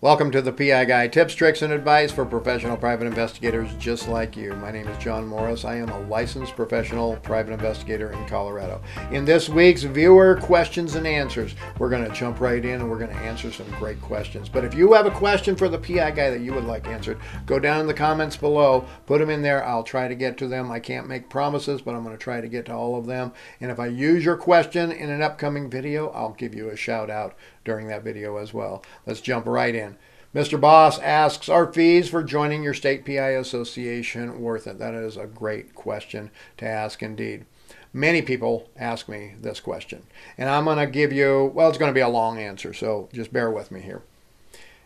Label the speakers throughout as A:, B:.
A: Welcome to the PI Guy, tips, tricks, and advice for professional private investigators just like you. My name is John Morris. I am a licensed professional private investigator in Colorado. In this week's viewer questions and answers, we're going to jump right in and we're going to answer some great questions. But if you have a question for the PI Guy that you would like answered, go down in the comments below, put them in there. I'll try to get to them. I can't make promises, but I'm going to try to get to all of them. And if I use your question in an upcoming video, I'll give you a shout out during that video as well. Let's jump right in. Mr. Boss asks, are fees for joining your state PI association worth it? That is a great question to ask indeed. Many people ask me this question, and I'm going to give you, well, it's going to be a long answer, so just bear with me here.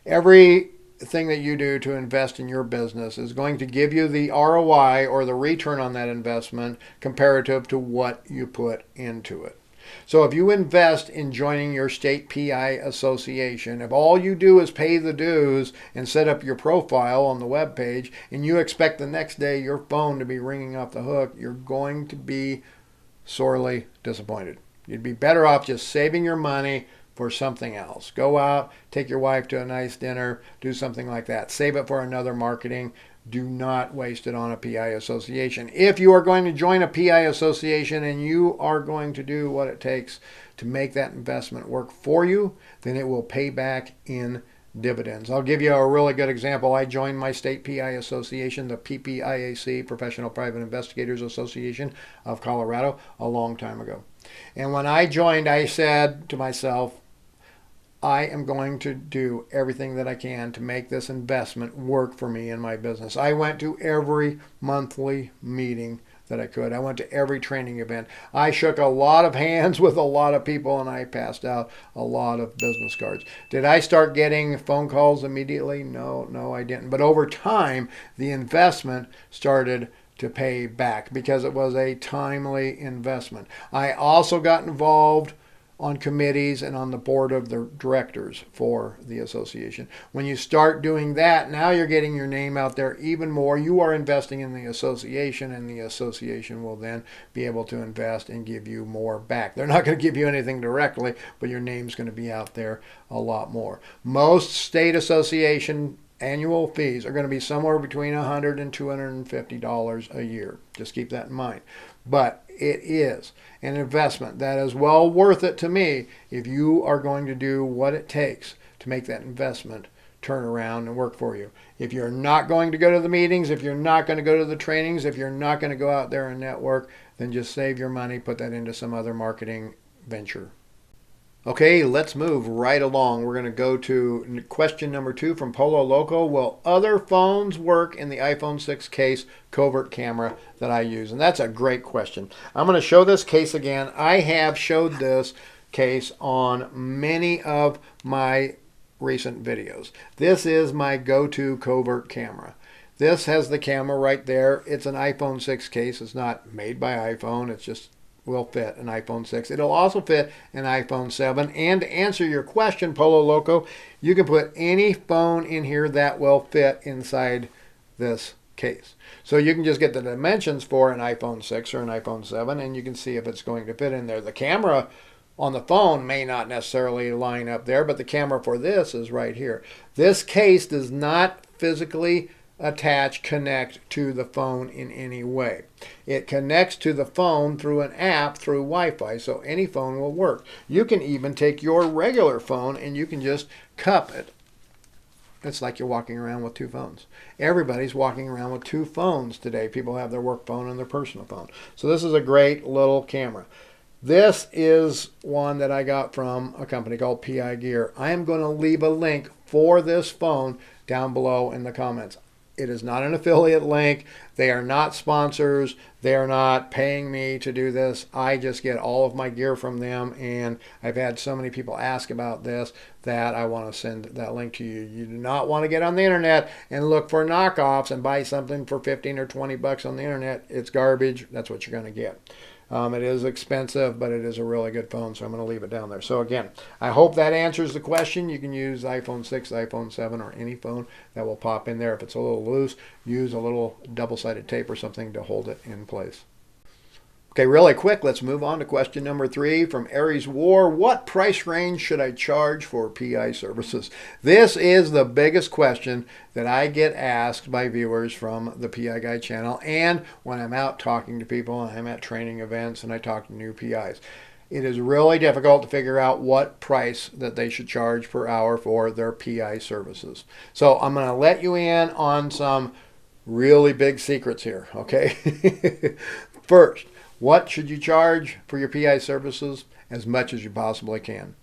A: Everything that you do to invest in your business is going to give you the ROI or the return on that investment comparative to what you put into it. So if you invest in joining your state PI association, if all you do is pay the dues and set up your profile on the web page, and you expect the next day your phone to be ringing off the hook, you're going to be sorely disappointed. You'd be better off just saving your money for something else. Go out, take your wife to a nice dinner, do something like that. Save it for another marketing. Do not waste it on a PI association. If you are going to join a PI association and you are going to do what it takes to make that investment work for you, then it will pay back in dividends. I'll give you a really good example. I joined my state PI association, the PPIAC, Professional Private Investigators Association of Colorado, a long time ago. And when I joined, I said to myself, I am going to do everything that I can to make this investment work for me in my business. I went to every monthly meeting that I could. I went to every training event. I shook a lot of hands with a lot of people, and I passed out a lot of business cards. Did I start getting phone calls immediately? No, I didn't. But over time, the investment started to pay back because it was a timely investment. I also got involved on committees and on the board of the directors for the association. When you start doing that, now you're getting your name out there even more. You are investing in the association, and the association will then be able to invest and give you more back. They're not going to give you anything directly, but your name's going to be out there a lot more. Most state association annual fees are going to be somewhere between $100 and $250 a year. Just keep that in mind. But it is an investment that is well worth it to me if you are going to do what it takes to make that investment turn around and work for you. If you're not going to go to the meetings, if you're not going to go to the trainings, if you're not going to go out there and network, then just save your money, put that into some other marketing venture. Okay, let's move right along. We're going to go to question number 2 from Polo Loco. Will other phones work in the iPhone 6 case covert camera that I use? And that's a great question. I'm going to show this case again. I have showed this case on many of my recent videos. This is my go-to covert camera. This has the camera right there. It's an iPhone 6 case. It's not made by iPhone. It's just will fit an iPhone 6. It'll also fit an iPhone 7. And to answer your question, Polo Loco, you can put any phone in here that will fit inside this case. So you can just get the dimensions for an iPhone 6 or an iPhone 7, and you can see if it's going to fit in there. The camera on the phone may not necessarily line up there, but the camera for this is right here. This case does not physically connect to the phone in any way. It connects to the phone through an app through Wi-Fi, so any phone will work. You can even take your regular phone and you can just cup it. It's like you're walking around with 2 phones. Everybody's walking around with 2 phones today. People have their work phone and their personal phone. So this is a great little camera. This is one that I got from a company called PI Gear. I am going to leave a link for this phone down below in the comments. It is not an affiliate link. They are not sponsors. They are not paying me to do this. I just get all of my gear from them, and I've had so many people ask about this that I want to send that link to you. You do not want to get on the internet and look for knockoffs and buy something for 15 or 20 bucks on the internet. It's garbage. That's what you're going to get. It is expensive, but it is a really good phone, so I'm going to leave it down there. So again, I hope that answers the question. You can use iPhone 6, iPhone 7, or any phone that will pop in there. If it's a little loose, use a little double-sided tape or something to hold it in place. Okay, really quick, let's move on to question number 3 from Aries War. What price range should I charge for PI services? This is the biggest question that I get asked by viewers from the PI Guy channel and when I'm out talking to people and I'm at training events and I talk to new PIs. It is really difficult to figure out what price that they should charge per hour for their PI services. So I'm going to let you in on some really big secrets here, okay? First, what should you charge for your PI services? As much as you possibly can.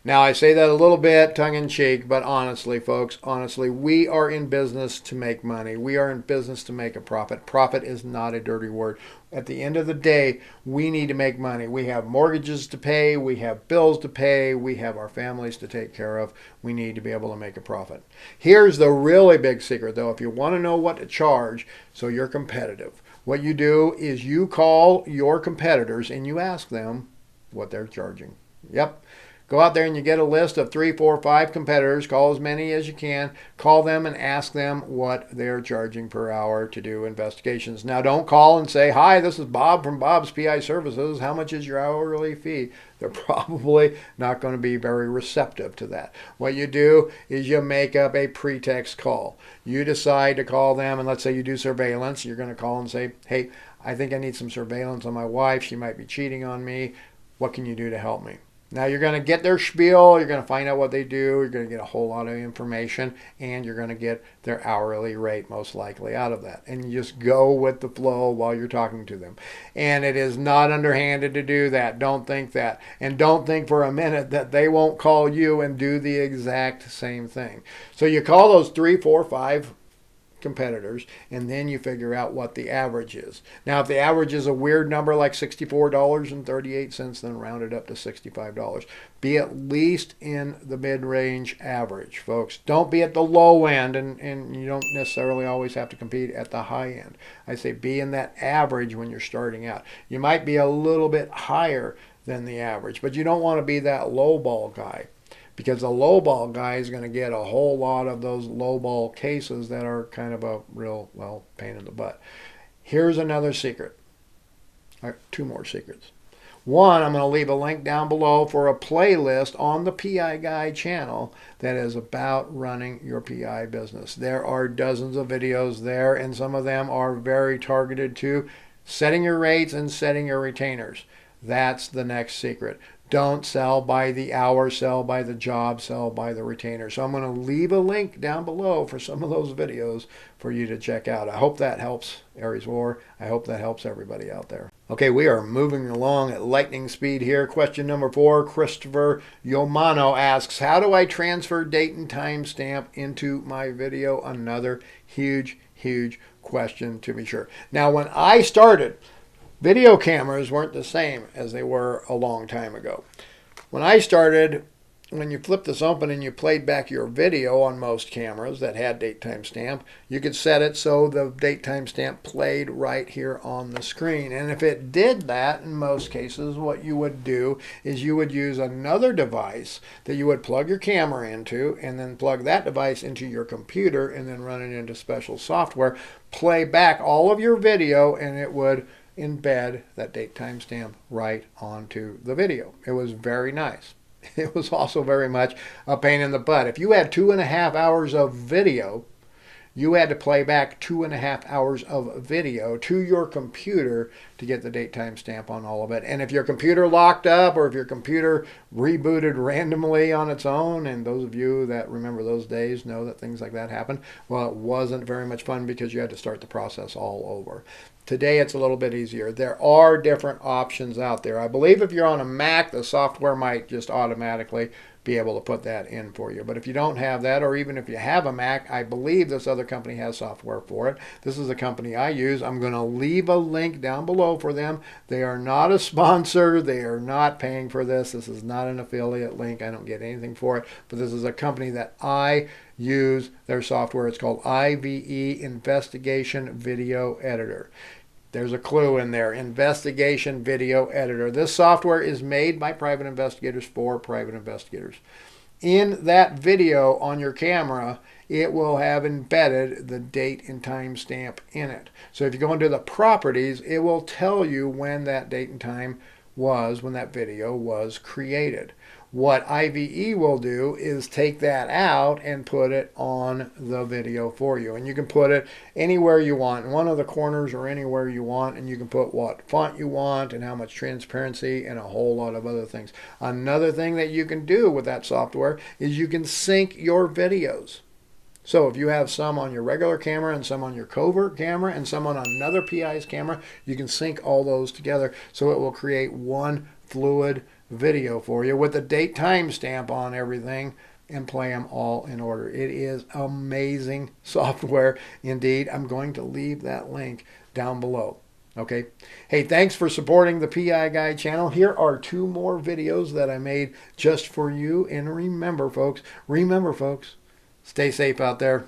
A: Now, I say that a little bit tongue-in-cheek, but honestly, folks, honestly, we are in business to make money. We are in business to make a profit. Profit is not a dirty word. At the end of the day, we need to make money. We have mortgages to pay. We have bills to pay. We have our families to take care of. We need to be able to make a profit. Here's the really big secret, though. If you want to know what to charge so you're competitive, what you do is you call your competitors and you ask them what they're charging. Yep. Go out there and you get a list of 3, 4, 5 competitors. Call as many as you can. Call them and ask them what they're charging per hour to do investigations. Now, don't call and say, hi, this is Bob from Bob's PI Services. How much is your hourly fee? They're probably not going to be very receptive to that. What you do is you make up a pretext call. You decide to call them, and let's say you do surveillance. You're going to call and say, hey, I think I need some surveillance on my wife. She might be cheating on me. What can you do to help me? Now, you're going to get their spiel, you're going to find out what they do, you're going to get a whole lot of information, and you're going to get their hourly rate most likely out of that. And you just go with the flow while you're talking to them. And it is not underhanded to do that. Don't think that. And don't think for a minute that they won't call you and do the exact same thing. So you call those 3, 4, 5 competitors, and then you figure out what the average is. Now, if the average is a weird number like $64.38, then round it up to $65. Be at least in the mid-range average, folks. Don't be at the low end, and you don't necessarily always have to compete at the high end. I say be in that average when you're starting out. You might be a little bit higher than the average, but you don't want to be that low ball guy, because the lowball guy is going to get a whole lot of those lowball cases that are kind of a real, well, pain in the butt. Here's another secret. All right, 2 more secrets. One, I'm going to leave a link down below for a playlist on the PI Guy channel that is about running your PI business. There are dozens of videos there, and some of them are very targeted to setting your rates and setting your retainers. That's the next secret. Don't sell by the hour, sell by the job, sell by the retainer. So I'm going to leave a link down below for some of those videos for you to check out. I hope that helps, Aries War. I hope that helps everybody out there. Okay, we are moving along at lightning speed here. Question number 4, Christopher Yomano asks, how do I transfer date and time stamp into my video? Another huge, huge question to be sure. Now, when I started, video cameras weren't the same as they were a long time ago. When I started, when you flipped this open and you played back your video on most cameras that had date time stamp, you could set it so the date time stamp played right here on the screen. And if it did that, in most cases, what you would do is you would use another device that you would plug your camera into, and then plug that device into your computer, and then run it into special software, play back all of your video, and it would embed that date time stamp right onto the video. It was very nice. It was also very much a pain in the butt. If you had 2.5 hours of video, you had to play back 2.5 hours of video to your computer to get the date time stamp on all of it. And if your computer locked up, or if your computer rebooted randomly on its own, and those of you that remember those days know that things like that happened, well, it wasn't very much fun because you had to start the process all over. Today, it's a little bit easier. There are different options out there. I believe if you're on a Mac, the software might just automatically be able to put that in for you. But if you don't have that, or even if you have a Mac, I believe this other company has software for it. This is the company I use. I'm going to leave a link down below for them. They are not a sponsor. They are not paying for this. This is not an affiliate link. I don't get anything for it. But this is a company that I use their software. It's called IVE, Investigation Video Editor. There's a clue in there, Investigation Video Editor. This software is made by private investigators for private investigators. in that video on your camera, it will have embedded the date and time stamp in it. So if you go into the properties, it will tell you when that date and time was, when that video was created. What IVE will do is take that out and put it on the video for you. And you can put it anywhere you want, in one of the corners or anywhere you want, and you can put what font you want and how much transparency and a whole lot of other things. Another thing that you can do with that software is you can sync your videos. So if you have some on your regular camera and some on your Covert camera and some on another PI's camera, you can sync all those together so it will create one fluid video for you with a date time stamp on everything and play them all in order. It is amazing software indeed. I'm going to leave that link down below. Okay. Hey, thanks for supporting the PI Guy channel. Here are 2 more videos that I made just for you. And remember, folks, stay safe out there.